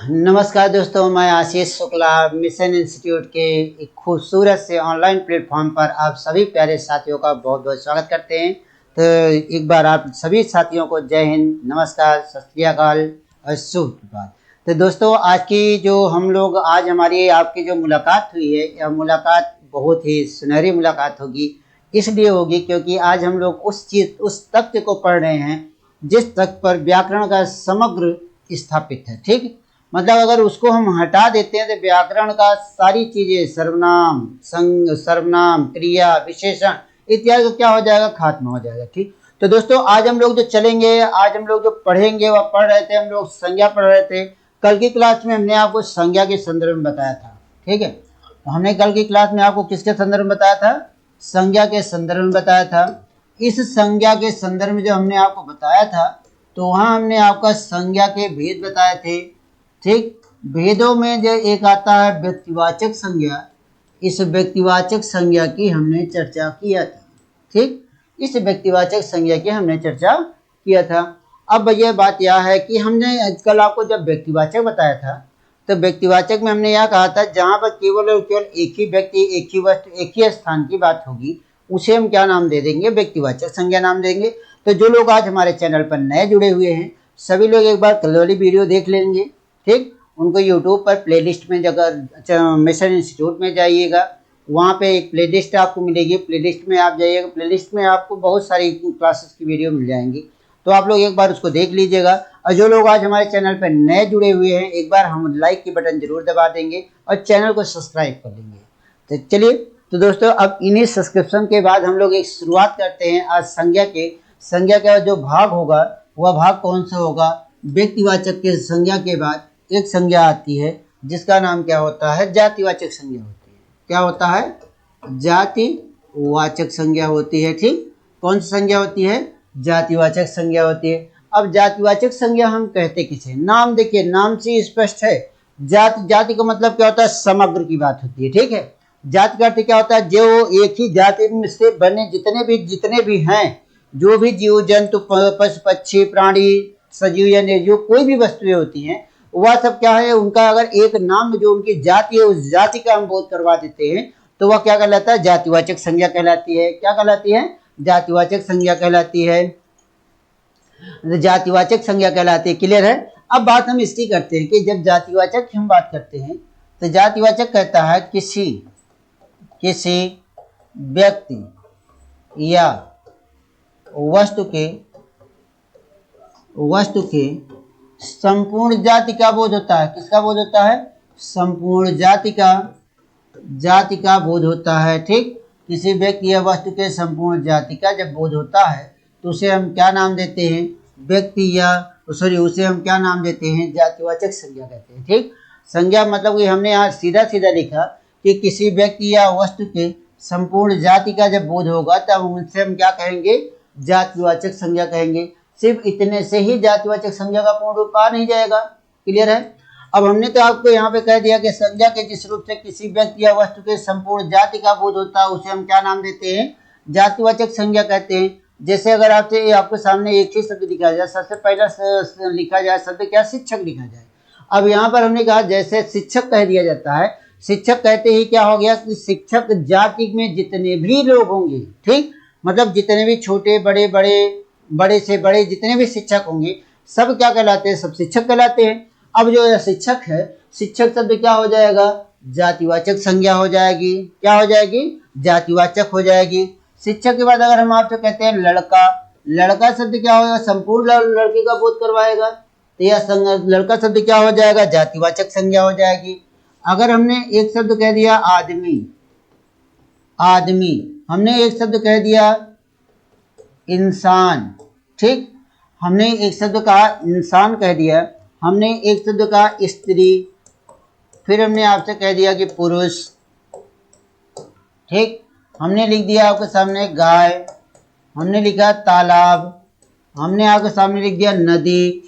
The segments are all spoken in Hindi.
नमस्कार दोस्तों, मैं आशीष शुक्ला मिशन इंस्टीट्यूट के एक खूबसूरत से ऑनलाइन प्लेटफॉर्म पर आप सभी प्यारे साथियों का बहुत बहुत स्वागत करते हैं। तो एक बार आप सभी साथियों को जय हिंद, नमस्कार, सत श्री अकाल और शुभ प्रभात। तो दोस्तों, आज हमारी आपकी जो मुलाकात हुई है, यह मुलाकात बहुत ही सुनहरी मुलाकात होगी। इसलिए होगी क्योंकि आज हम लोग उस तथ्य को पढ़ रहे हैं जिस तथ्य पर व्याकरण का समग्र स्थापित है। ठीक, मतलब अगर उसको हम हटा देते हैं तो व्याकरण का सारी चीजें सर्वनाम, सर्वनाम, क्रिया, विशेषण इत्यादि क्या हो जाएगा, खात्मा हो जाएगा। ठीक, तो दोस्तों आज हम लोग जो पढ़ेंगे वह पढ़ रहे थे, हम लोग संज्ञा पढ़ रहे थे। कल की क्लास में हमने आपको संज्ञा के संदर्भ में बताया था। ठीक है, तो हमने कल की क्लास में आपको किसके संदर्भ में बताया था? संज्ञा के संदर्भ में बताया था। इस संज्ञा के संदर्भ में जो हमने आपको बताया था, तो वहां हमने आपका संज्ञा के भेद बताए थे। ठीक, भेदों में जो एक आता है व्यक्तिवाचक संज्ञा, इस व्यक्तिवाचक संज्ञा की हमने चर्चा किया था। ठीक, इस व्यक्तिवाचक संज्ञा की हमने चर्चा किया था। अब यह बात यह है कि हमने कल आपको जब व्यक्तिवाचक बताया था, तो व्यक्तिवाचक में हमने यह कहा था जहां पर केवल और केवल एक ही व्यक्ति, एक ही वस्तु, एक ही स्थान की बात होगी, उसे हम क्या नाम दे देंगे? व्यक्तिवाचक संज्ञा नाम देंगे। तो जो लोग आज हमारे चैनल पर नए जुड़े हुए हैं, सभी लोग एक बार कल वाली वीडियो देख लेंगे। ठीक, उनको यूट्यूब पर प्लेलिस्ट में जगह मिशन इंस्टीट्यूट में जाइएगा, वहाँ पे एक प्लेलिस्ट आपको मिलेगी। प्लेलिस्ट में आप जाइएगा, प्लेलिस्ट में आपको बहुत सारी क्लासेस की वीडियो मिल जाएंगी, तो आप लोग एक बार उसको देख लीजिएगा। और जो लोग आज हमारे चैनल पर नए जुड़े हुए हैं, एक बार हम लाइक की बटन जरूर दबा देंगे और चैनल को सब्सक्राइब कर लेंगे। तो चलिए, तो दोस्तों अब इन्हीं सब्सक्रिप्शन के बाद हम लोग एक शुरुआत करते हैं आज संज्ञा का जो भाग होगा वह भाग कौन सा होगा? व्यक्तिवाचक के संज्ञा के बाद एक संज्ञा आती है जिसका नाम क्या होता है? जातिवाचक संज्ञा होती है। क्या होता है? जातिवाचक संज्ञा होती है। ठीक, कौन सी संज्ञा होती है? जातिवाचक संज्ञा होती है। अब जातिवाचक संज्ञा हम कहते किसे? नाम देखिए, नाम से स्पष्ट है। जाति का मतलब क्या होता है? समग्र की बात होती है। ठीक है, जाति का अर्थ क्या होता है? जो एक ही जाति से बने जितने भी हैं, जो भी जीव जंतु, पशु पक्षी, प्राणी, सजीव या निर्जीव, कोई भी वस्तुएं होती हैं, वह सब क्या है, उनका अगर एक नाम जो उनकी जाति है, उस जाति का हम बोध करवा देते हैं, तो वह क्या कहलाता है? जातिवाचक संज्ञा कहलाती है। क्या कहलाती है? जातिवाचक संज्ञा कहलाती है। जातिवाचक संज्ञा कहलाती है। क्लियर है? अब बात हम इसकी करते हैं कि जब जातिवाचक की हम बात करते हैं, तो जातिवाचक कहता है किसी व्यक्ति या वस्तु के संपूर्ण जाति का बोध होता है। किसका बोध होता है? संपूर्ण जाति का बोध होता है। ठीक, किसी व्यक्ति या वस्तु के संपूर्ण जाति का जब बोध होता है तो उसे हम क्या नाम देते हैं? उसे हम क्या नाम देते हैं? जातिवाचक संज्ञा कहते हैं। ठीक, संज्ञा मतलब कि हमने यहाँ सीधा सीधा लिखा कि किसी व्यक्ति या वस्तु के संपूर्ण जाति का जब बोध होगा तब उनसे हम क्या कहेंगे? जातिवाचक संज्ञा कहेंगे। सिर्फ इतने से ही जातिवाचक संज्ञा का पूर्ण रूप आ नहीं जाएगा। क्लियर है? अब हमने तो आपको यहाँ पे कह दिया कि संज्ञा के जिस रूप से किसी व्यक्ति या वस्तु के संपूर्ण जाति का बोध होता है उसे हम क्या नाम देते हैं? जातिवाचक संज्ञा कहते हैं। जैसे अगर आपके सामने एक ही शब्द लिखा जाए, सबसे पहला लिखा जाए शब्द क्या? शिक्षक लिखा जाए। अब यहाँ पर हमने कहा जैसे शिक्षक कह दिया जाता है, शिक्षक कहते ही क्या हो गया कि शिक्षक जाति में जितने भी लोग होंगे, ठीक, मतलब जितने भी छोटे बड़े से बड़े जितने भी शिक्षक होंगे, सब क्या कहलाते हैं? सब शिक्षक कहलाते हैं। अब जो शिक्षक है, शिक्षक शब्द क्या हो जाएगा? जातिवाचक संज्ञा हो जाएगी। क्या हो जाएगी? जातिवाचक हो जाएगी। शिक्षक के बाद अगर हम आपसे कहते हैं लड़का शब्द क्या होगा? संपूर्ण लड़के का बोध करवाएगा, तो यह लड़का शब्द क्या हो जाएगा? जातिवाचक संज्ञा हो जाएगी। अगर हमने एक शब्द कह दिया आदमी, हमने एक शब्द कह दिया इंसान, ठीक, हमने एक शब्द कहा इंसान कह दिया, हमने एक शब्द कहा स्त्री, फिर हमने आपसे कह दिया कि पुरुष, ठीक, हमने लिख दिया आपके सामने गाय, हमने लिखा तालाब, हमने आपके सामने लिख दिया नदी,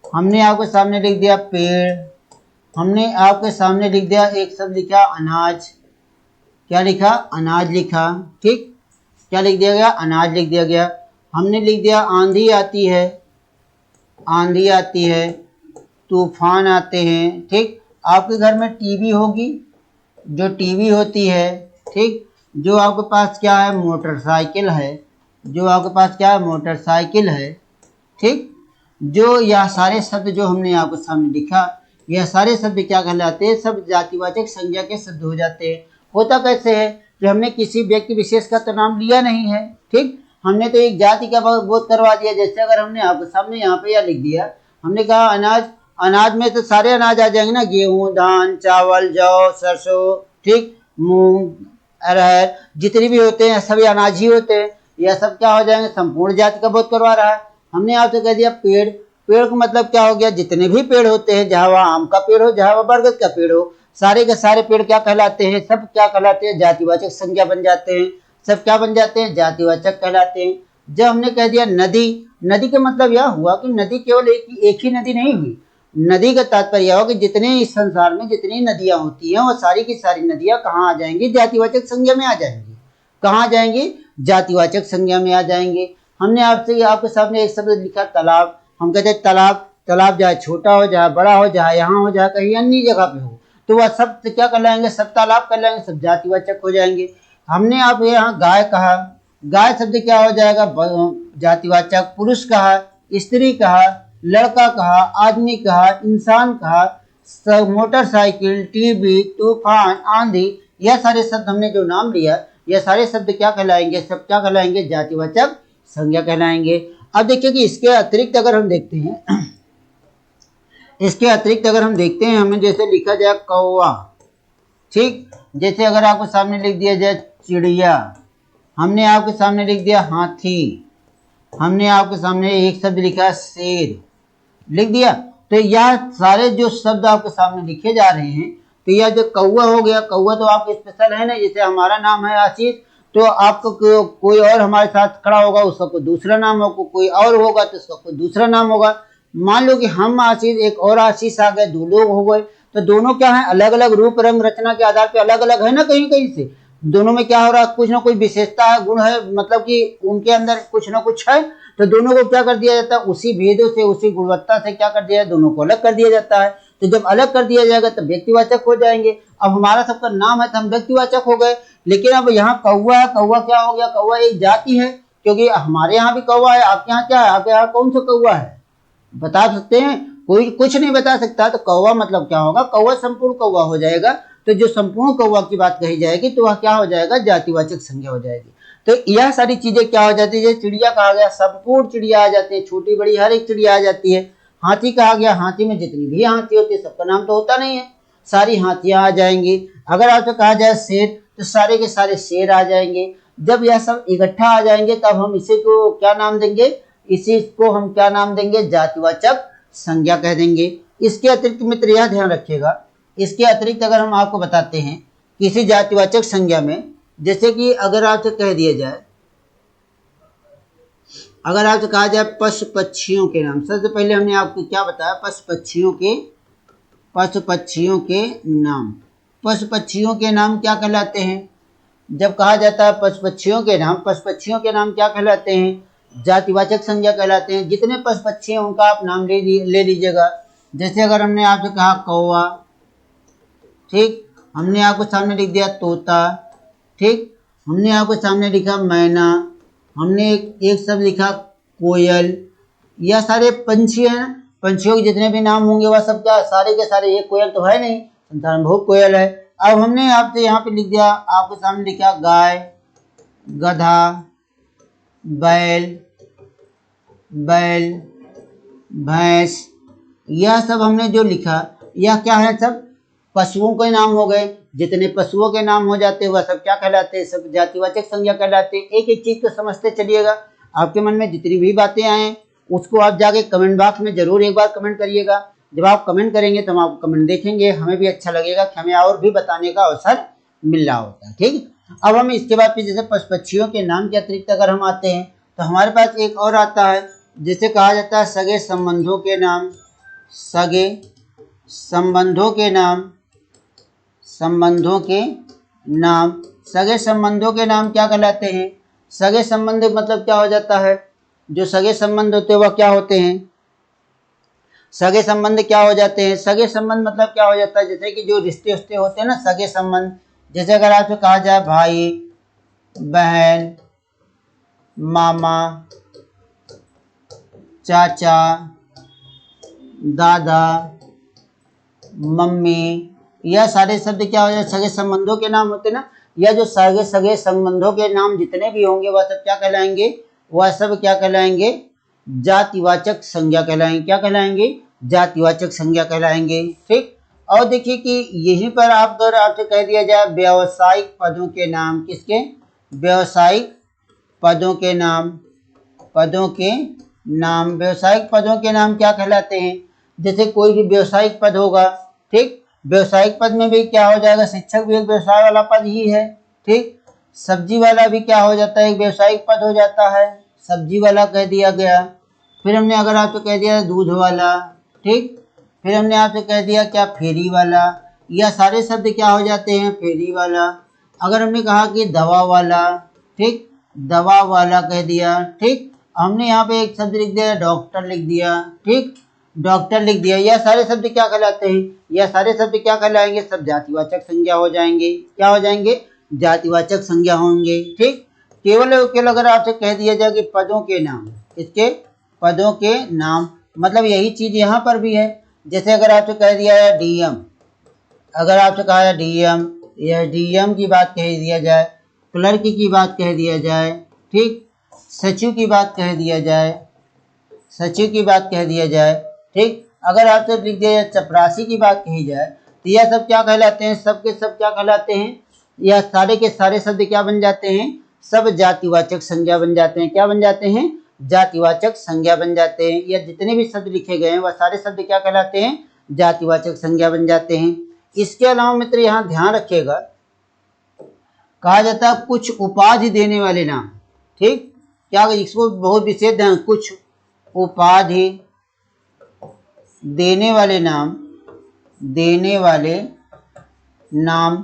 हमने आपके सामने लिख दिया पेड़, हमने आपके सामने लिख दिया एक शब्द लिखा अनाज। क्या लिखा? अनाज लिखा। ठीक, क्या लिख दिया गया? अनाज लिख दिया गया। हमने लिख दिया आंधी आती है, तूफान आते हैं, ठीक। आपके घर में टीवी होगी, जो टीवी होती है, ठीक। जो आपके पास क्या है, मोटरसाइकिल है, जो आपके पास क्या है, मोटरसाइकिल है, ठीक। जो यह सारे शब्द जो हमने आपके सामने लिखा, यह सारे शब्द क्या कहलाते हैं, सब जातिवाचक संज्ञा के शब्द हो जाते हैं। होता कैसे है कि हमने किसी व्यक्ति विशेष का तो नाम लिया नहीं है, ठीक। हमने तो एक जाति का बोध करवा दिया। जैसे अगर हमने आपके सामने यहाँ पे यह लिख दिया, हमने कहा अनाज, अनाज में तो सारे अनाज आ जाएंगे ना, गेहूं, धान, चावल, जौ, सरसों, ठीक, मूंग, अरहर, जितने भी होते हैं सभी अनाज ही होते हैं। यह सब क्या हो जाएंगे, संपूर्ण जाति का बोध करवा रहा है। हमने आपसे कह दिया पेड़, पेड़ का मतलब क्या हो गया, जितने भी पेड़ होते हैं, जहाँ वहाँ आम का पेड़ हो, जहाँ वहाँ बरगद का पेड़ हो, सारे के सारे पेड़ क्या कहलाते हैं, सब क्या कहलाते हैं, जातिवाचक संज्ञा बन जाते हैं। सब क्या बन जाते हैं, जातिवाचक कहलाते हैं। जब हमने कह दिया नदी, नदी का मतलब यह हुआ कि नदी केवल एक ही नदी नहीं हुई। नदी का तात्पर्य यह हो कि जितने इस संसार में जितनी नदियां होती हैं वो सारी की सारी नदियां कहाँ आ जाएंगी, जातिवाचक संज्ञा में आ जाएंगी। कहाँ जाएंगी, जातिवाचक संज्ञा में आ जाएंगे। हमने आपसे आपके सामने एक शब्द लिखा तालाब, हम कहते हैं तालाब, तालाब चाहे छोटा हो, चाहे बड़ा हो, चाहे यहाँ हो, चाहे कहीं अन्य जगह पे हो, तो वह सब क्या कहलाएंगे, सब तालाब कहलाएंगे, सब जातिवाचक हो जाएंगे। हमने आप यहाँ गाय कहा, गाय शब्द क्या हो जाएगा, जातिवाचक। पुरुष कहा, स्त्री कहा, लड़का कहा, आदमी कहा, इंसान कहा, मोटरसाइकिल, टीवी, तूफान, आंधी, यह सारे शब्द हमने जो नाम लिया, यह सारे शब्द क्या कहलाएंगे, सब क्या कहलाएंगे, जातिवाचक संज्ञा कहलाएंगे। अब देखिए कि इसके अतिरिक्त अगर हम देखते हैं, इसके अतिरिक्त अगर हम देखते हैं, हमें जैसे लिखा जाए कौवा, ठीक। जैसे अगर आपको सामने लिख दिया जाए चिड़िया, हमने आपके सामने लिख दिया हाथी, हमने आपके सामने एक शब्द लिखा शेर, लिख दिया। तो यह सारे जो शब्द आपके सामने लिखे जा रहे हैं, तो यह जो कौवा हो गया, कौवा तो आपके स्पेशल है ना, जैसे हमारा नाम है आशीष, तो आपको कोई और हमारे साथ खड़ा होगा, उसका कोई दूसरा नाम होगा, कोई और होगा तो उसका कोई दूसरा नाम होगा। मान लो कि हम आशीष, एक और आशीष आ गए, 2 लोग हो गए, तो दोनों क्या है, अलग अलग रूप रंग रचना के आधार पे अलग अलग है ना, कहीं कहीं से दोनों में क्या हो रहा है, कुछ ना कुछ विशेषता है, गुण है, मतलब कि उनके अंदर कुछ ना कुछ है। तो दोनों को क्या कर दिया जाता है, उसी भेदों से, उसी गुणवत्ता से क्या कर दिया है, दोनों को अलग कर दिया जाता है। तो जब अलग कर दिया जाएगा तब व्यक्तिवाचक हो जाएंगे। अब हमारा सबका नाम है तो हम व्यक्तिवाचक हो गए। लेकिन अब यहाँ कौवा है, कौवा क्या हो गया, कौवा एक जाति है, क्योंकि हमारे यहाँ भी कौवा है, आपके यहाँ क्या है, आपके यहाँ कौन सा कौवा है, बता सकते हैं, कोई कुछ नहीं बता सकता। तो कौवा मतलब क्या होगा, कौवा संपूर्ण कौवा हो जाएगा। तो जो संपूर्ण कौवा की बात कही जाएगी तो वह क्या हो जाएगा, जातिवाचक संज्ञा हो जाएगी। तो यह सारी चीजें क्या हो जाती है, चिड़िया कहा गया, संपूर्ण चिड़िया आ जाती है, छोटी बड़ी हर एक चिड़िया आ जाती है। हाथी कहा गया, हाथी में जितनी भी हाथी होती है सबका नाम तो होता नहीं है, सारी हाथियां आ जाएंगी। अगर आपसे कहा जाए शेर, तो सारे के सारे शेर आ जाएंगे। जब यह सब इकट्ठा आ जाएंगे तब हम इसे को क्या नाम देंगे, इसी को हम क्या नाम देंगे, जातिवाचक संज्ञा कह देंगे। इसके अतिरिक्त मित्र यह ध्यान रखिएगा, इसके अतिरिक्त अगर हम आपको बताते हैं किसी जातिवाचक संज्ञा में, जैसे कि अगर आपसे कह दिया जाए, अगर आपसे कहा जाए पशु पक्षियों के नाम, सबसे पहले हमने आपको क्या बताया, पशु पक्षियों के नाम। पशु पक्षियों के नाम क्या कहलाते हैं, जब कहा जाता है पशु पक्षियों के नाम, पशु पक्षियों के नाम क्या कहलाते हैं, जातिवाचक संज्ञा कहलाते हैं। जितने पशु पक्षी हैं उनका आप नाम ले लीजिएगा। जैसे अगर हमने आपसे कहा कौवा, ठीक, हमने आपको सामने लिख दिया तोता, ठीक, हमने आपको सामने लिखा मैना, हमने एक शब्द लिखा कोयल। यह सारे पंछी हैं, पंछियों के जितने भी नाम होंगे वह सब क्या, सारे के सारे, एक कोयल तो है नहीं, संसार में बहुत कोयल है। अब हमने आपसे यहाँ पे लिख दिया, आपके सामने लिखा गाय, गधा, बैल, भैंस, यह सब हमने जो लिखा, यह क्या है, सब पशुओं के नाम हो गए। जितने पशुओं के नाम हो जाते हैं वह सब क्या कहलाते हैं, सब जातिवाचक संज्ञा कहलाते हैं। एक एक चीज को समझते चलिएगा, आपके मन में जितनी भी बातें आए उसको आप जाके कमेंट बॉक्स में जरूर एक बार कमेंट करिएगा। जब आप कमेंट करेंगे तो हम आपको कमेंट देखेंगे, हमें भी अच्छा लगेगा कि हमें और भी बताने का अवसर मिल रहा होता है, ठीक। अब हम इसके बाद फिर जैसे पशु पक्षियों के नाम के अतिरिक्त अगर हम आते हैं तो हमारे पास एक और आता है, जिसे कहा जाता है सगे संबंधों के नाम। सगे संबंधों के नाम, संबंधों के नाम, सगे संबंधों के नाम क्या कहलाते हैं, सगे संबंध मतलब क्या हो जाता है, जो सगे संबंध होते हैं वह क्या होते हैं, सगे संबंध क्या हो जाते हैं? सगे संबंध मतलब क्या हो जाता है, जैसे कि जो रिश्ते उस्ते होते हैं ना, सगे संबंध, जैसे अगर आपसे कहा जाए भाई, बहन, मामा, चाचा, दादा, मम्मी, यह सारे शब्द क्या हो जाए? सगे संबंधों के नाम होते हैं ना। या जो सगे सगे संबंधों के नाम जितने भी होंगे वह सब क्या कहलाएंगे? वह सब क्या कहलाएंगे? जातिवाचक संज्ञा कहलाएंगे। क्या कहलाएंगे? जातिवाचक संज्ञा कहलाएंगे। ठीक। और देखिए कि यहीं पर आप अगर आपसे कह दिया जाए व्यावसायिक पदों के नाम, किसके? व्यावसायिक पदों के नाम, पदों के नाम, व्यावसायिक पदों के नाम क्या कहलाते हैं? जैसे कोई भी व्यावसायिक पद होगा, ठीक, व्यावसायिक पद में भी क्या हो जाएगा? शिक्षक भी एक व्यवसाय वाला पद ही है। ठीक। सब्जी वाला भी क्या हो जाता है? एक व्यावसायिक पद हो जाता है, सब्जी वाला कह दिया गया। फिर हमने अगर आपसे कह दिया दूध वाला, ठीक, फिर हमने आपसे कह दिया क्या? फेरी वाला। यह सारे शब्द क्या हो जाते हैं? फेरी वाला। अगर हमने कहा कि दवा वाला, ठीक, दवा वाला कह दिया। ठीक। हमने यहाँ पे एक शब्द लिख दिया, डॉक्टर लिख दिया। ठीक, डॉक्टर लिख दिया। यह सारे शब्द क्या कहलाते हैं? यह सारे शब्द क्या कहलाएंगे? सब जातिवाचक संज्ञा हो जाएंगे। क्या हो जाएंगे? जातिवाचक संज्ञा होंगे। ठीक। केवल और केवल अगर आपसे कह दिया जाए कि पदों के नाम, इसके पदों के नाम, मतलब यही चीज यहाँ पर भी है। जैसे अगर आपसे कह दिया है डीएम, अगर आपसे कहा है डीएम, या डीएम की बात कह दिया जाए, क्लर्क की बात कह दिया जाए, ठीक, सचिव की बात कह दिया जाए, सचिव की बात कह दिया जाए, ठीक, अगर आपसे लिख दिया जाए चपरासी की बात कही जाए, तो यह सब क्या कहलाते हैं? सब के सब क्या कहलाते हैं? यह सारे के सारे शब्द क्या बन जाते हैं? सब जातिवाचक संज्ञा बन जाते हैं। क्या बन जाते हैं? जातिवाचक संज्ञा बन जाते हैं। या जितने भी शब्द लिखे गए हैं वह सारे शब्द क्या कहलाते हैं? जातिवाचक संज्ञा बन जाते हैं। इसके अलावा मित्र यहाँ ध्यान रखिएगा, कहा जाता है कुछ उपाधि देने वाले नाम। ठीक, क्या इसको बहुत विशेष ध्यान, कुछ उपाधि देने वाले नाम, देने वाले नाम,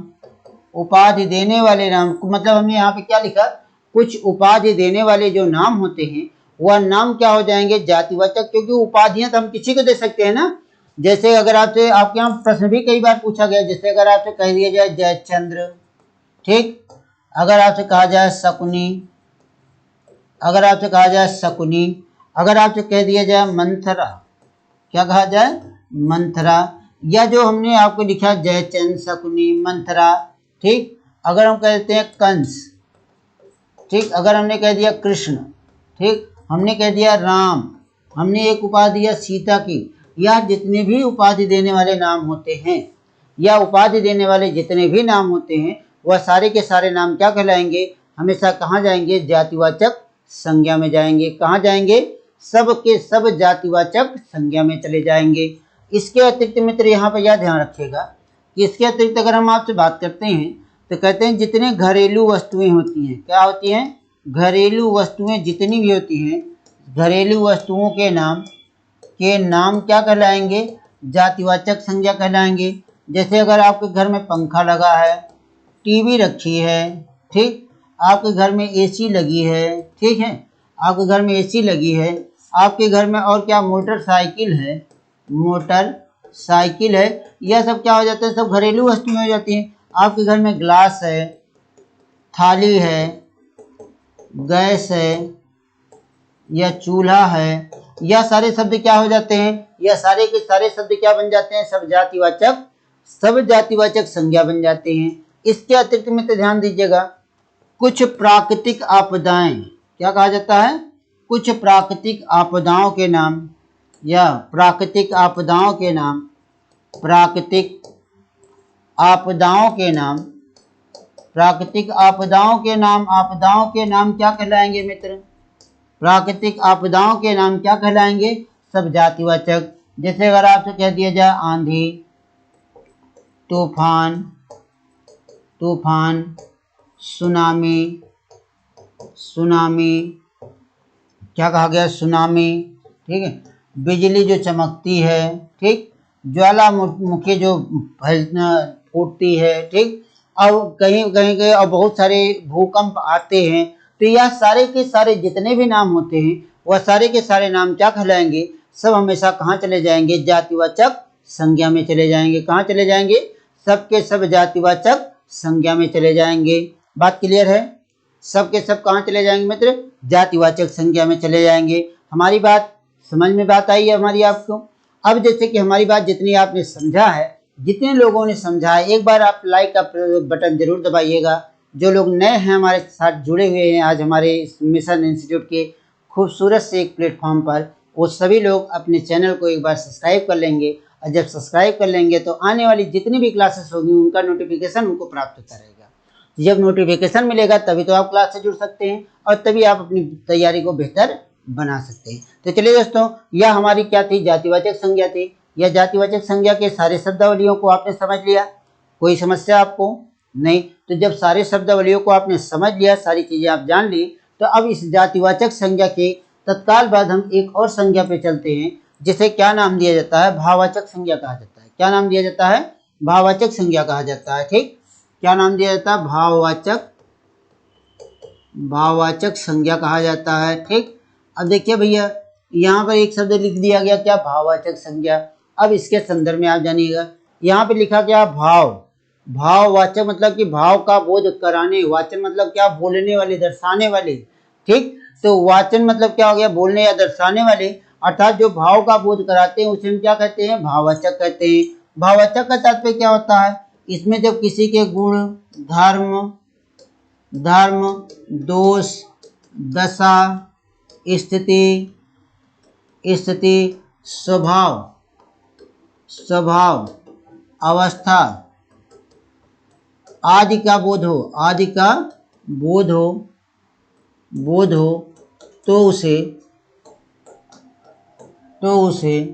उपाधि देने वाले नाम, मतलब हमने यहाँ पे क्या लिखा? कुछ उपाधि देने वाले जो नाम होते हैं वह नाम क्या हो जाएंगे? जातिवाचक, क्योंकि उपाधियां तो हम किसी को दे सकते हैं ना। जैसे अगर आपसे, आपके यहाँ प्रश्न भी कई बार पूछा गया, जैसे अगर आपसे कह दिया जाए जयचंद्र, ठीक, अगर आपसे कहा जाए शकुनी, अगर आपसे कहा जाए शकुनी, अगर आपसे कह दिया जाए मंथरा, क्या कहा जाए? मंथरा। या जो हमने आपको लिखा जयचंद, शकुनी, मंथरा, ठीक, अगर हम कहते हैं कंस, ठीक, अगर हमने कह दिया कृष्ण, ठीक, हमने कह दिया राम, हमने एक उपाधि दिया सीता की, या जितने भी उपाधि देने वाले नाम होते हैं, या उपाधि देने वाले जितने भी नाम होते हैं वह सारे के सारे नाम क्या कहलाएंगे? हमेशा कहाँ जाएंगे? जातिवाचक संज्ञा में जाएंगे। कहाँ जाएंगे? सब के सब जातिवाचक संज्ञा में चले जाएंगे। इसके अतिरिक्त मित्र यहाँ पर यह ध्यान रखिएगा कि इसके अतिरिक्त अगर हम आपसे बात करते हैं तो कहते हैं जितने घरेलू वस्तुएं होती हैं, क्या होती हैं? घरेलू वस्तुएं जितनी भी होती हैं, घरेलू वस्तुओं के नाम क्या कहलाएंगे? जातिवाचक संज्ञा कहलाएंगे। जैसे अगर आपके घर में पंखा लगा है, टीवी रखी है, ठीक, आपके घर में एसी लगी है, ठीक है, आपके घर में एसी लगी है, आपके घर में और क्या? मोटरसाइकिल है, मोटरसाइकिल है, यह सब क्या हो जाता है? सब घरेलू वस्तुएं हो जाती हैं। आपके घर में ग्लास है, थाली है, गैस है, या चूल्हा है, यह सारे शब्द क्या हो जाते हैं? यह सारे के सारे शब्द क्या बन जाते हैं? सब जातिवाचक संज्ञा बन जाते हैं। इसके अतिरिक्त में तो ध्यान दीजिएगा, कुछ प्राकृतिक आपदाएं, क्या कहा जाता है? कुछ प्राकृतिक आपदाओं के नाम, या प्राकृतिक आपदाओं के नाम, प्राकृतिक आपदाओं के नाम, प्राकृतिक आपदाओं के नाम, आपदाओं के नाम क्या कहलाएंगे मित्र? प्राकृतिक आपदाओं के नाम क्या कहलाएंगे? सब जातिवाचक। जैसे अगर आपसे कह दिया जाए आंधी, तूफान, सुनामी, क्या कहा गया? सुनामी, ठीक है, बिजली जो चमकती है, ठीक, ज्वालामुखी जो फूटती है, ठीक, और कहीं कहीं के और बहुत सारे भूकंप आते हैं। तो यह सारे के सारे जितने भी नाम होते हैं वह सारे के सारे नाम क्या कहलाएंगे? सब हमेशा कहाँ चले जाएंगे, जातिवाचक संज्ञा में चले जाएंगे। कहाँ चले जाएंगे, सबके सब जातिवाचक संज्ञा में चले जाएंगे। बात क्लियर है, सबके सब कहाँ चले जाएंगे मित्र, जातिवाचक संज्ञा में चले जाएंगे। हमारी बात समझ में बात आई है हमारी आपको। अब जैसे कि हमारी बात जितनी आपने समझा है, जितने लोगों ने समझा है, एक बार आप लाइक का बटन जरूर दबाइएगा। जो लोग नए हैं हमारे साथ जुड़े हुए हैं आज हमारे इस मिशन इंस्टीट्यूट के खूबसूरत से एक प्लेटफॉर्म पर, वो सभी लोग अपने चैनल को एक बार सब्सक्राइब कर लेंगे। और जब सब्सक्राइब कर लेंगे तो आने वाली जितनी भी क्लासेस होगी उनका नोटिफिकेशन उनको प्राप्त करेगा। जब नोटिफिकेशन मिलेगा तभी तो आप क्लास से जुड़ सकते हैं और तभी आप अपनी तैयारी को बेहतर बना सकते हैं। तो चलिए दोस्तों, यह हमारी क्या थी, जातिवाचक संज्ञा थी। यह जातिवाचक संज्ञा के सारे शब्दावलियों को आपने समझ लिया, कोई समस्या आपको नहीं। तो जब सारे शब्दावलियों को आपने समझ लिया, सारी चीजें आप जान ली, तो अब इस जातिवाचक संज्ञा के तत्काल बाद हम एक और संज्ञा पे चलते हैं, जिसे क्या नाम दिया जाता है, भाववाचक संज्ञा कहा जाता है। क्या नाम दिया जाता है, भाववाचक संज्ञा कहा जाता है। ठीक, क्या नाम दिया जाता है, भाववाचक संज्ञा कहा जाता है। ठीक, अब देखिए भैया, यहाँ पर एक शब्द लिख दिया गया, क्या, भाववाचक संज्ञा। अब इसके संदर्भ में आप जानिएगा, यहाँ पे लिखा क्या, भाव। भाववाचक मतलब कि भाव का बोध कराने, वाचन मतलब क्या, बोलने वाले, दर्शाने वाले। ठीक, तो वाचन मतलब क्या हो गया, बोलने या दर्शाने वाले, अर्थात जो भाव का बोध कराते हैं उसे हम क्या कहते हैं, भाववाचक कहते हैं। भाववाचक का तात्पर्य क्या होता है, इसमें जब किसी के गुण, धर्म, दोष, दशा, स्थिति, स्वभाव, अवस्था आदि का बोध हो, तो उसे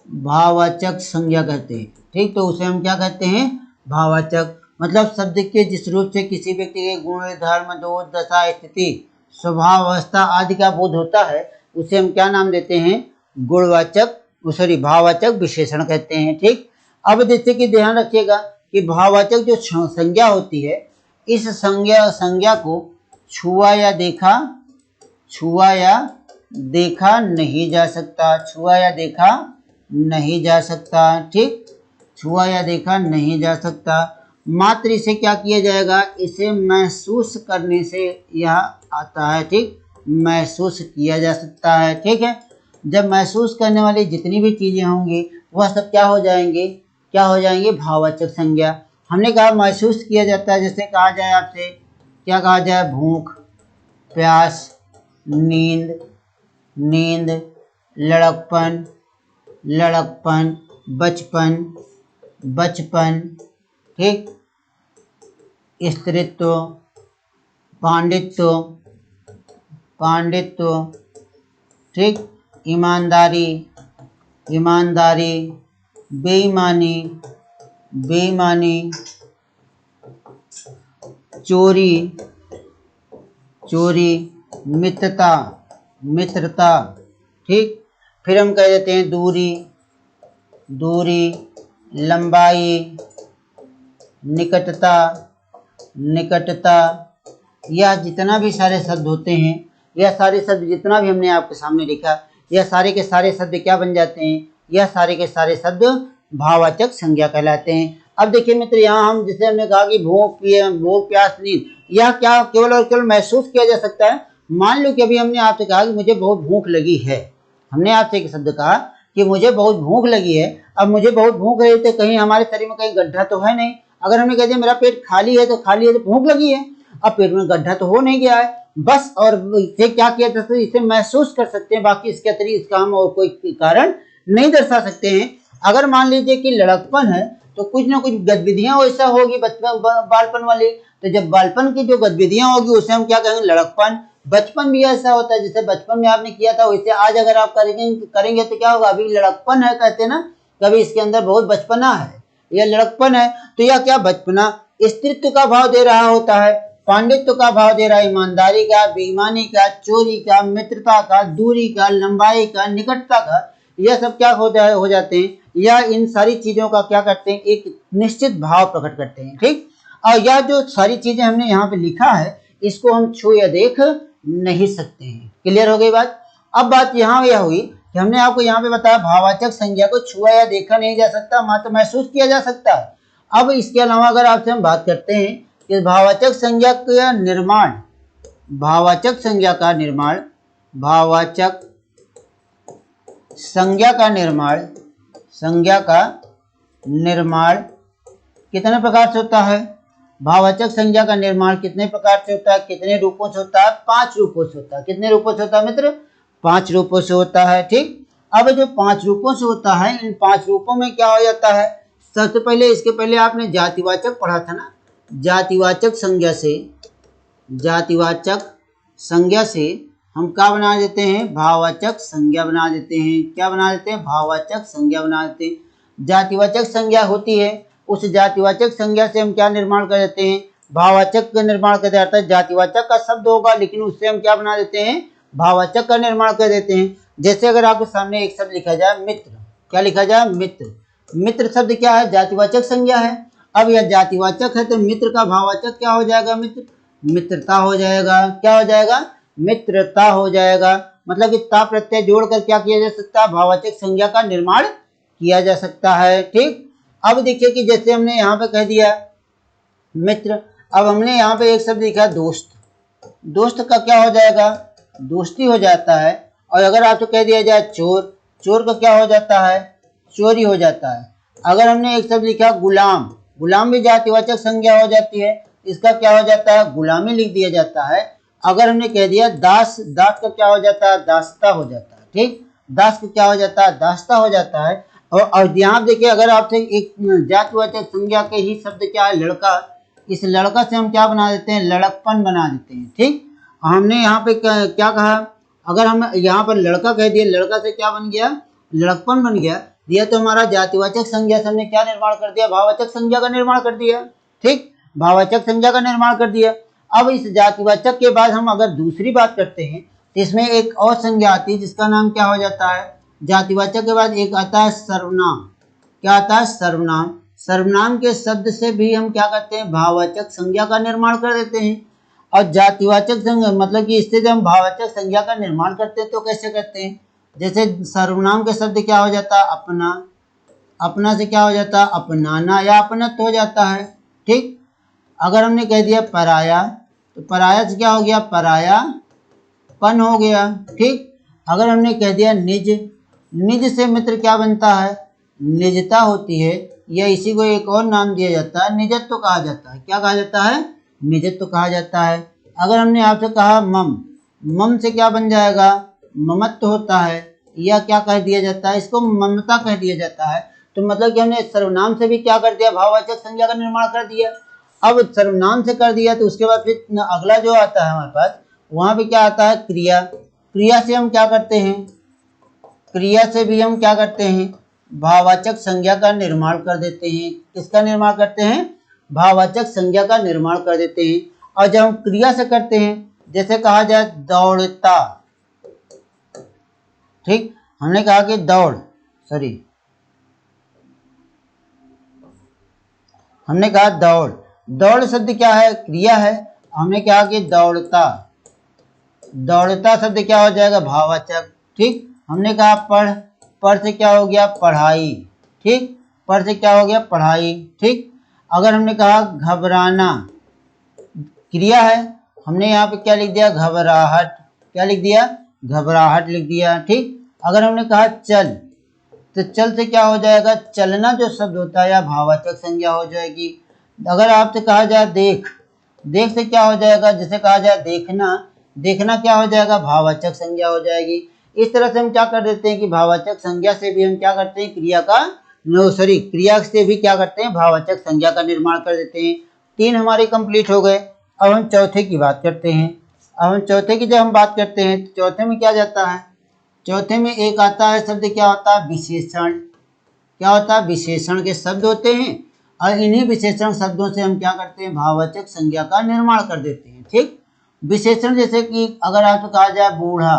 भाववाचक संज्ञा कहते हैं। ठीक, तो उसे हम क्या कहते हैं, भाववाचक। मतलब शब्द के जिस रूप से किसी व्यक्ति के गुण, धर्म, दोष, दशा, स्थिति, स्वभाव, अवस्था आदि का बोध होता है उसे हम क्या नाम देते हैं, भाववाचक विशेषण कहते हैं। ठीक, अब जैसे कि ध्यान रखिएगा कि भाववाचक जो संज्ञा होती है, इस संज्ञा को छुआ या देखा नहीं जा सकता। ठीक, छुआ या देखा नहीं जा सकता। मात्र इसे क्या किया जाएगा, इसे महसूस करने से यह आता है। ठीक, महसूस किया जा सकता है। ठीक है, जब महसूस करने वाली जितनी भी चीजें होंगी वह सब क्या हो जाएंगे, भाववाचक संज्ञा। हमने कहा महसूस किया जाता है, जैसे कहा जाए आपसे, क्या कहा जाए, भूख, प्यास, नींद, लड़कपन, बचपन। ठीक, स्त्रीत्व, पांडित्य। ठीक, ईमानदारी, बेईमानी, चोरी, मित्रता। ठीक, फिर हम कह देते हैं दूरी, लंबाई, निकटता। यह जितना भी सारे शब्द होते हैं, यह सारे शब्द जितना भी हमने आपके सामने लिखा, यह सारे के सारे शब्द क्या बन जाते हैं, यह सारे के सारे शब्द भाववाचक संज्ञा कहलाते हैं। अब देखिए मित्र, यहाँ हम जैसे हमने कहा कि भूख, प्यास, नींद, यह क्या केवल और केवल महसूस किया जा सकता है। मान लो कि अभी हमने आपसे कहा कि मुझे बहुत भूख लगी है, हमने आपसे एक शब्द कहा कि मुझे बहुत भूख लगी है। अब मुझे बहुत भूख लगी तो कहीं हमारे शरीर में कहीं गड्ढा तो है नहीं। अगर हमने कह दिया मेरा पेट खाली है तो भूख लगी है, अब पेट में गड्ढा तो हो नहीं गया है बस। और इसे क्या किया जा सकता है, इसे महसूस कर सकते हैं, बाकी इसके अतिरिक्त इसका हम और कोई कारण नहीं दर्शा सकते हैं। अगर मान लीजिए कि लड़कपन है तो कुछ ना कुछ गतिविधियां वैसा होगी बालपन वाली, तो जब बालपन की जो गतिविधियां होगी उसे हम क्या कहेंगे, लड़कपन। बचपन भी ऐसा होता है, जैसे बचपन में आपने किया था वैसे आज अगर आप करेंगे तो क्या होगा, अभी लड़कपन है कहते हैं ना, कभी इसके अंदर बहुत बचपना है, यह लड़कपन है। तो यह क्या, बचपना। स्त्रीत्व का भाव दे रहा होता है, पांडित्य का भाव दे रहा है, ईमानदारी का, बेईमानी का, चोरी का, मित्रता का, दूरी का, लंबाई का, निकटता का, यह सब क्या हो जाते हैं, या इन सारी चीजों का क्या करते हैं, एक निश्चित भाव प्रकट करते हैं। ठीक, और यह जो सारी चीजें हमने यहाँ पे लिखा है इसको हम छू या देख नहीं सकते हैं। क्लियर हो गई बात। अब बात यहाँ यह हुई कि हमने आपको यहाँ पे बताया भाववाचक संज्ञा को छुआ या देखा नहीं जा सकता, मात्र महसूस किया जा सकता है। अब इसके अलावा अगर आपसे हम बात करते हैं कि भाववाचक संज्ञा का निर्माण, भाववाचक संज्ञा का निर्माण, भाववाचक संज्ञा का निर्माण, संज्ञा का निर्माण कितने प्रकार से होता है? भाववाचक संज्ञा का निर्माण कितने प्रकार से होता है, कितने रूपों से होता है? 5 रूपों से होता है। कितने रूपों से होता है मित्र? 5 रूपों से होता है। ठीक, अब जो 5 रूपों से होता है, इन 5 रूपों में क्या हो जाता है? सबसे पहले, इसके पहले आपने जातिवाचक पढ़ा था ना, जातिवाचक संज्ञा से, जातिवाचक संज्ञा से हम क्या बना देते हैं? भाववाचक संज्ञा बना देते हैं। क्या बना देते हैं? भाववाचक संज्ञा बना देते हैं। जातिवाचक संज्ञा होती है, उस जातिवाचक संज्ञा से हम क्या निर्माण कर देते हैं? भाववाचक का निर्माण कर देते हैं। जातिवाचक का शब्द होगा लेकिन उससे हम क्या बना देते हैं? भाववाचक का निर्माण कर देते हैं। जैसे अगर आपके सामने एक शब्द लिखा जाए मित्र, क्या लिखा जाए? मित्र। मित्र शब्द क्या है? जातिवाचक संज्ञा है। अब यह जातिवाचक है तो मित्र का भाववाचक क्या हो जाएगा मित्र? मित्रता हो जाएगा। क्या हो जाएगा? मित्रता हो जाएगा। मतलब कि ता प्रत्यय जोड़कर क्या किया जा सकता है? भाववाचक संज्ञा का निर्माण किया जा सकता है। ठीक, अब देखिए कि जैसे हमने यहाँ पे कह दिया मित्र, अब हमने यहाँ पे एक शब्द लिखा दोस्त। दोस्त का क्या हो जाएगा? दोस्ती हो जाता है। और अगर आपको कह दिया जाए चोर, चोर का क्या हो जाता है? चोरी हो जाता है। अगर हमने एक शब्द लिखा गुलाम, गुलाम भी जातिवाचक संज्ञा हो जाती है, इसका क्या हो जाता है? गुलामी लिख दिया जाता है। अगर हमने कह दिया दास, दास का क्या हो जाता है? दासता हो जाता है। ठीक, दास का क्या हो जाता है? दासता हो जाता है। और यहाँ देखिए, अगर आपसे एक जातिवाचक संज्ञा के ही शब्द क्या है? लड़का, इस लड़का से हम क्या बना देते हैं? लड़कपन बना देते हैं। ठीक, हमने यहाँ पे क्या कहा? अगर हम यहाँ पर लड़का कह दिया, लड़का से क्या बन गया? लड़कपन बन गया। दिया तो हमारा जातिवाचक संज्ञा से हमने क्या निर्माण कर दिया? भाववाचक संज्ञा का निर्माण कर दिया। ठीक, भाववाचक संज्ञा का निर्माण कर दिया। अब इस जातिवाचक के बाद हम अगर दूसरी बात करते हैं तो इसमें एक और संज्ञा आती है जिसका नाम क्या हो जाता है? जातिवाचक के बाद एक आता है सर्वनाम। क्या आता है? सर्वनाम। सर्वनाम के शब्द से भी हम क्या करते हैं? भाववाचक संज्ञा का निर्माण कर देते हैं। और जातिवाचक संज्ञा मतलब कि इससे जब हम भाववाचक संज्ञा का निर्माण करते हैं तो कैसे करते हैं? जैसे सर्वनाम के शब्द क्या हो जाता है? अपना, अपना से क्या हो जाता है? अपनाना या अपनत्व हो जाता है। ठीक, अगर हमने कह दिया पराया तो पराया से क्या हो गया? परायापन हो गया। ठीक, अगर हमने कह दिया निज, निज से मित्र क्या बनता है? निजता होती है, या इसी को एक और नाम दिया जाता है, निजत्व तो कहा जाता है। क्या कहा जाता है? निजत्व तो कहा जाता है। अगर हमने आपसे कहा मम, मम से क्या बन जाएगा? ममत्व होता है, या क्या कह दिया जाता है? इसको ममता कह दिया जाता है। तो मतलब कि हमने सर्वनाम से भी क्या कर दिया? भाववाचक संज्ञा का निर्माण कर दिया। अब सर्वनाम से कर दिया तो उसके बाद फिर अगला जो आता है हमारे पास, वहां पे क्या आता है? क्रिया। क्रिया से हम क्या करते हैं? क्रिया से भी हम क्या करते हैं? भाववाचक संज्ञा का निर्माण कर देते हैं। किसका निर्माण करते हैं? भाववाचक संज्ञा का निर्माण कर देते हैं। और जब हम क्रिया से करते हैं, जैसे कहा जाए दौड़ता। ठीक, हमने कहा कि हमने कहा दौड़, दौड़ शब्द क्या है? क्रिया है। हमने कहा कि दौड़ता, दौड़ता शब्द क्या हो जाएगा? भाववाचक। ठीक, हमने कहा पढ़, पढ़ से क्या हो गया? पढ़ाई। ठीक, पढ़ से क्या हो गया? पढ़ाई। ठीक, अगर हमने कहा घबराना, क्रिया है, हमने यहाँ पे क्या लिख दिया? घबराहट। क्या लिख दिया? घबराहट लिख दिया। ठीक, अगर हमने कहा चल तो चल से क्या हो जाएगा? चलना जो शब्द होता है या भाववाचक संज्ञा हो जाएगी। अगर आपसे कहा जाए देख, देख से क्या हो जाएगा? जैसे कहा जाए देखना, देखना क्या हो जाएगा? भाववाचक संज्ञा हो जाएगी। इस तरह से हम क्या कर देते हैं कि भाववाचक संज्ञा से भी हम क्या करते हैं? क्रिया से भी क्या करते हैं? भाववाचक संज्ञा का निर्माण कर देते हैं। 3 हमारे कंप्लीट हो गए। अब हम चौथे की बात करते हैं। अब हम चौथे की जब हम बात करते हैं तो चौथे में क्या जाता है? चौथे में एक आता है शब्द, क्या होता है? विशेषण। क्या होता है? विशेषण के शब्द होते हैं और इन्हीं विशेषण शब्दों से हम क्या करते हैं? भाववाचक संज्ञा का निर्माण कर देते हैं। ठीक, विशेषण जैसे कि अगर आपको कहा जाए बूढ़ा,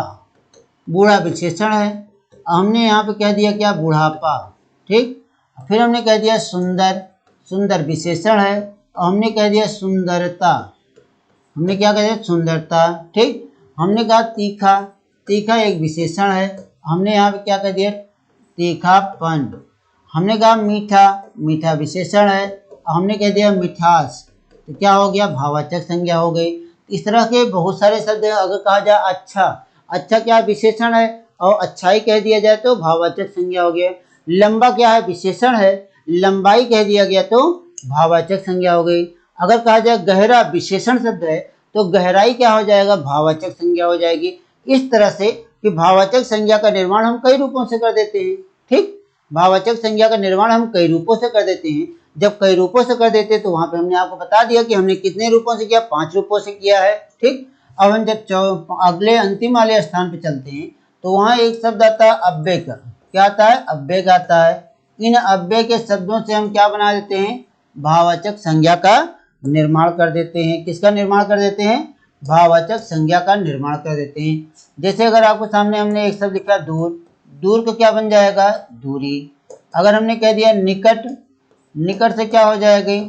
बूढ़ा विशेषण है। हमने यहाँ पे कह दिया क्या? बुढ़ापा। ठीक, फिर हमने कह दिया सुंदर, सुंदर विशेषण है। और हमने कह दिया सुंदरता, हमने क्या कह दिया? सुंदरता। ठीक, हमने कहा तीखा, तीखा एक विशेषण है। हमने यहाँ पे क्या कर दिया, तीखापन। हमने कहा मीठा, मीठा विशेषण है, हमने कह दिया मिठास, तो क्या हो गया, भाववाचक संज्ञा हो गई। इस तरह के बहुत सारे शब्द हैं। अगर कहा जाए अच्छा, अच्छा क्या विशेषण है और अच्छाई कह दिया जाए तो भाववाचक संज्ञा हो गया। लंबा क्या है, विशेषण है, लंबाई कह दिया गया तो भाववाचक संज्ञा हो गई। अगर कहा जाए गहरा, विशेषण शब्द है, तो गहराई क्या हो जाएगा, भाववाचक संज्ञा हो जाएगी। इस तरह से कि भाववाचक संज्ञा का निर्माण हम कई रूपों से कर देते हैं। ठीक, भाववाचक संज्ञा का निर्माण हम कई रूपों से कर देते हैं। जब कई रूपों से कर देते हैं तो वहां पे हमने आपको बता दिया कि हमने कितने रूपों से किया, 5 रूपों से किया है। ठीक, अब हम जब अगले अंतिम वाले स्थान पे चलते हैं तो वहां एक शब्द आता है अव्यय का। क्या आता है, अव्यय आता है। इन अव्यय के शब्दों से हम क्या बना देते हैं, भाववाचक संज्ञा का निर्माण कर देते हैं। किसका निर्माण कर देते हैं, भाववाचक संज्ञा का निर्माण कर देते हैं। जैसे अगर आपको सामने हमने एक शब्द लिखा दूर, दूर का क्या बन जाएगा, दूरी। अगर हमने कह दिया निकट, निकट से क्या हो जाएगी,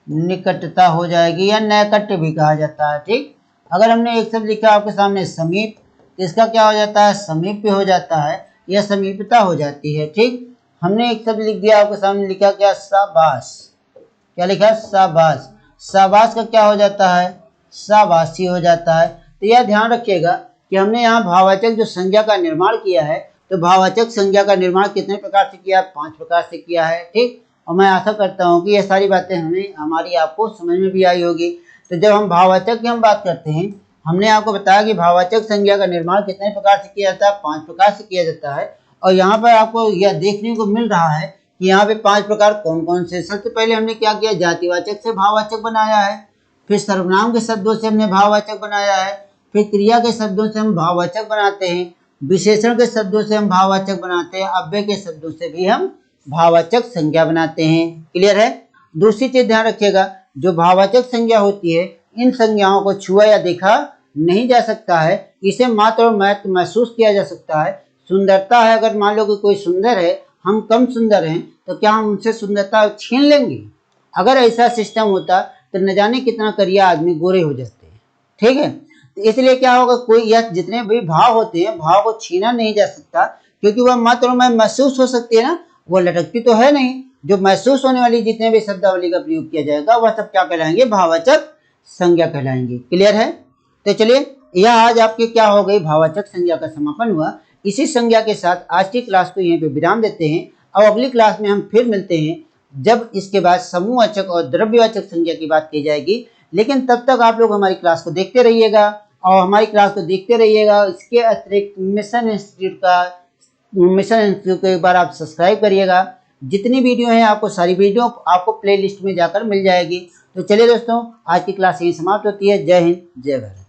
निकटता हो जाएगी, या नैकट्य भी कहा जाता है। ठीक, अगर हमने एक शब्द लिखा आपके सामने समीप, इसका क्या हो जाता है, समीप हो जाता है या समीपता हो जाती है। ठीक, हमने एक शब्द लिख दिया आपके सामने, लिखा क्या, शाबाश, क्या लिखा, शाबाश, शाबाश का क्या हो जाता है, शाबाशी हो जाता है। तो यह ध्यान रखिएगा कि हमने यहाँ भाववाचक जो संज्ञा का निर्माण किया है, तो भाववाचक संज्ञा का निर्माण कितने प्रकार से किया, 5 प्रकार से किया है। ठीक, और मैं आशा करता हूँ कि ये सारी बातें हमारी आपको समझ में भी आई होगी। तो जब हम भाववाचक की हम बात करते हैं, हमने आपको बताया कि भाववाचक संज्ञा का निर्माण कितने प्रकार से किया जाता है, 5 प्रकार से किया जाता है। और यहाँ पर आपको यह देखने को मिल रहा है कि यहाँ पे 5 प्रकार कौन कौन से। सबसे पहले हमने क्या किया, जातिवाचक से भाववाचक बनाया है, फिर सर्वनाम के शब्दों से हमने भाववाचक बनाया है, फिर क्रिया के शब्दों से हम भाववाचक बनाते हैं, विशेषण के शब्दों से हम भाववाचक बनाते हैं, अव्यय के शब्दों से भी हम भाववाचक संज्ञा बनाते हैं। क्लियर है। दूसरी चीज ध्यान रखिएगा, जो भाववाचक संज्ञा होती है, इन संज्ञाओं को छुआ या देखा नहीं जा सकता है, इसे मात्र और मात्र महसूस किया जा सकता है। सुंदरता है, अगर मान लो कि कोई सुंदर है, हम कम सुंदर हैं, तो क्या हम उनसे सुंदरता छीन लेंगे? अगर ऐसा सिस्टम होता तो न जाने कितना करिया आदमी गोरे हो जाते हैं। ठीक है, तो इसलिए क्या होगा, कोई यह जितने भी भाव होते हैं, भाव को छीना नहीं जा सकता, क्योंकि वह मात्र में महसूस हो सकती है ना, वो लटकती तो है नहीं। जो महसूस होने वाली जितने भी शब्दावली का प्रयोग किया जाएगा वह सब क्या कहलाएंगे, भाववाचक संज्ञा कहलाएंगे। क्लियर है। तो चलिए, यह आज आपके क्या हो गई, भाववाचक संज्ञा का समापन हुआ। इसी संज्ञा के साथ आज की क्लास को यहीं पे विराम देते हैं। अब अगली क्लास में हम फिर मिलते हैं, जब इसके बाद समूहवाचक और द्रव्यवाचक संज्ञा की बात की जाएगी। लेकिन तब तक आप लोग हमारी क्लास को देखते रहिएगा, और हमारी क्लास को देखते रहिएगा। इसके अतिरिक्त मिशन इंस्टीट्यूट को एक बार आप सब्सक्राइब करिएगा। जितनी वीडियो हैं आपको सारी वीडियो आपको प्लेलिस्ट में जाकर मिल जाएगी। तो चलिए दोस्तों, आज की क्लास यही समाप्त होती है। जय हिंद, जय भारत।